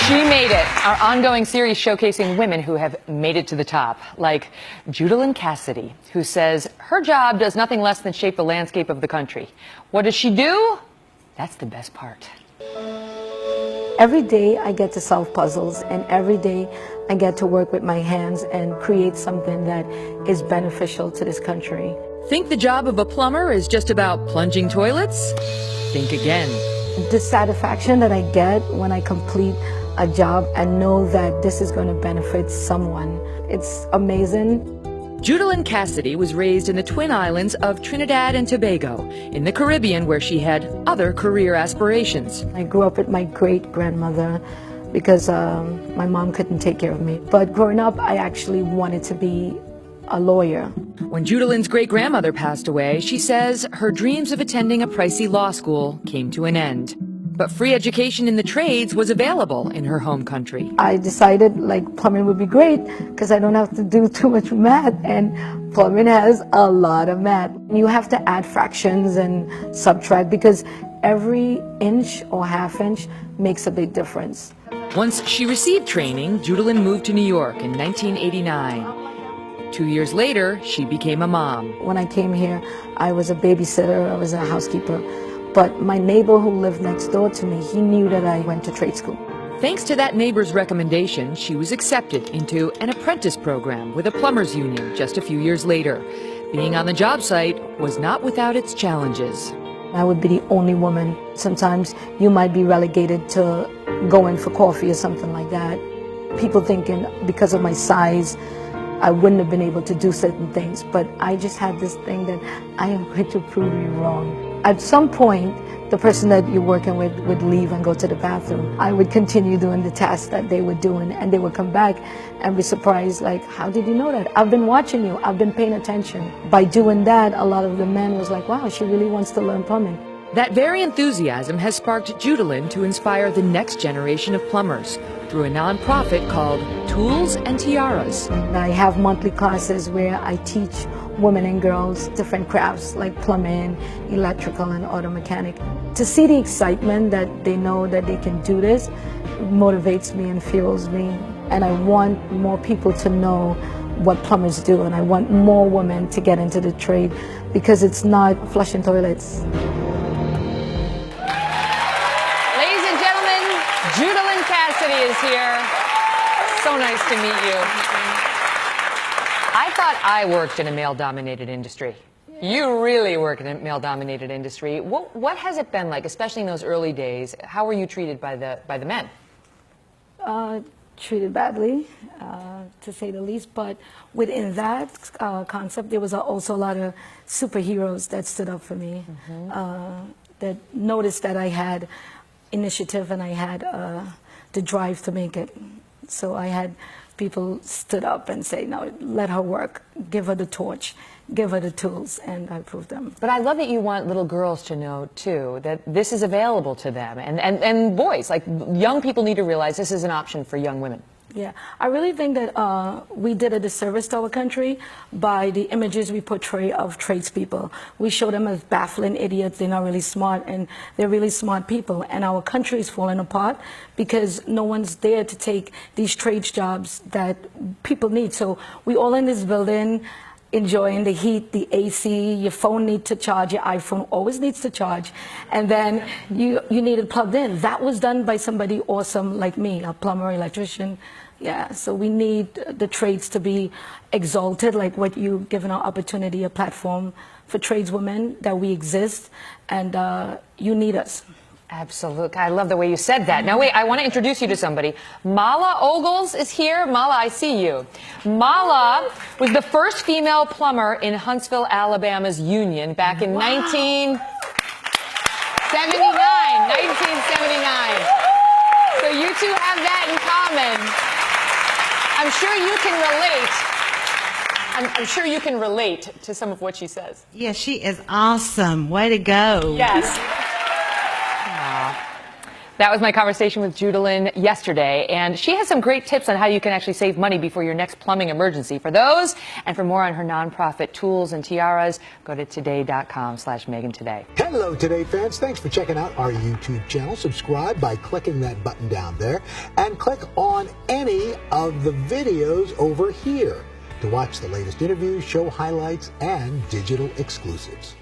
She made it. Our ongoing series showcasing women who have made it to the top, like Judalyn Cassidy, who says her job does nothing less than shape the landscape of the country. What does she do? That's the best part. Every day I get to solve puzzles, and every day I get to work with my hands and create something that is beneficial to this country. Think the job of a plumber is just about plunging toilets? Think again. The satisfaction that I get when I complete a job and know that this is going to benefit someone, it's amazing. Judalyn Cassidy was raised in the Twin Islands of Trinidad and Tobago, in the Caribbean, where she had other career aspirations. I grew up with my great-grandmother because my mom couldn't take care of me. But growing up, I actually wanted to be a lawyer. When Judalyn's great-grandmother passed away, she says her dreams of attending a pricey law school came to an end. But free education in the trades was available in her home country. I decided like plumbing would be great because I don't have to do too much math, and plumbing has a lot of math. You have to add fractions and subtract because every inch or half inch makes a big difference. Once she received training, Judalyn moved to New York in 1989. 2 years later, she became a mom. When I came here, I was a babysitter, I was a housekeeper. But my neighbor who lived next door to me, he knew that I went to trade school. Thanks to that neighbor's recommendation, she was accepted into an apprentice program with a plumbers union just a few years later. Being on the job site was not without its challenges. I would be the only woman. Sometimes you might be relegated to going for coffee or something like that. People thinking because of my size, I wouldn't have been able to do certain things, but I just had this thing that I am going to prove you wrong. At some point, the person that you're working with would leave and go to the bathroom. I would continue doing the tasks that they were doing, and they would come back and be surprised, like, how did you know that? I've been watching you, I've been paying attention. By doing that, a lot of the men was like, wow, she really wants to learn plumbing. That very enthusiasm has sparked Judalyn to inspire the next generation of plumbers through a nonprofit called Tools and Tiaras. I have monthly classes where I teach women and girls different crafts like plumbing, electrical, and auto mechanic. To see the excitement that they know that they can do this motivates me and fuels me. And I want more people to know what plumbers do, and I want more women to get into the trade because it's not flushing toilets. Ladies and gentlemen, Judalyn Cassidy is here. So nice to meet you. I thought I worked in a male-dominated industry. You really work in a male-dominated industry. What has it been like, especially in those early days? How were you treated by the men? Treated badly, to say the least. But within that concept, there was also a lot of superheroes that stood up for me, that noticed that I had initiative and I had the drive to make it. So I had people stood up and say, no, let her work, give her the torch, give her the tools, and I proved them. But I love that you want little girls to know, too, that this is available to them. And boys, like young people need to realize this is an option for young women. Yeah, I really think that we did a disservice to our country by the images we portray of tradespeople. We show them as baffling idiots, they're not really smart, and they're really smart people. And our country is falling apart because no one's there to take these trades jobs that people need. So we all in this building enjoying the heat, the AC, your phone needs to charge, your iPhone always needs to charge, and then you need it plugged in. That was done by somebody awesome like me, a plumber, electrician. Yeah, so we need the trades to be exalted, like what you given our opportunity, a platform for tradeswomen, that we exist, and you need us. Absolutely. I love the way you said that. Now, wait, I want to introduce you to somebody. Mala Ogles is here. Mala, I see you. Mala was the first female plumber in Huntsville, Alabama's union back in 1979. 1979. So you two have that in common. I'm sure you can relate. I'm sure you can relate to some of what she says. Yeah, she is awesome. Way to go. Yes. That was my conversation with Judalyn yesterday, and she has some great tips on how you can actually save money before your next plumbing emergency. For those, and for more on her nonprofit tools and tiaras, go to today.com/MeganToday. Hello, Today fans. Thanks for checking out our YouTube channel. Subscribe by clicking that button down there and click on any of the videos over here to watch the latest interviews, show highlights, and digital exclusives.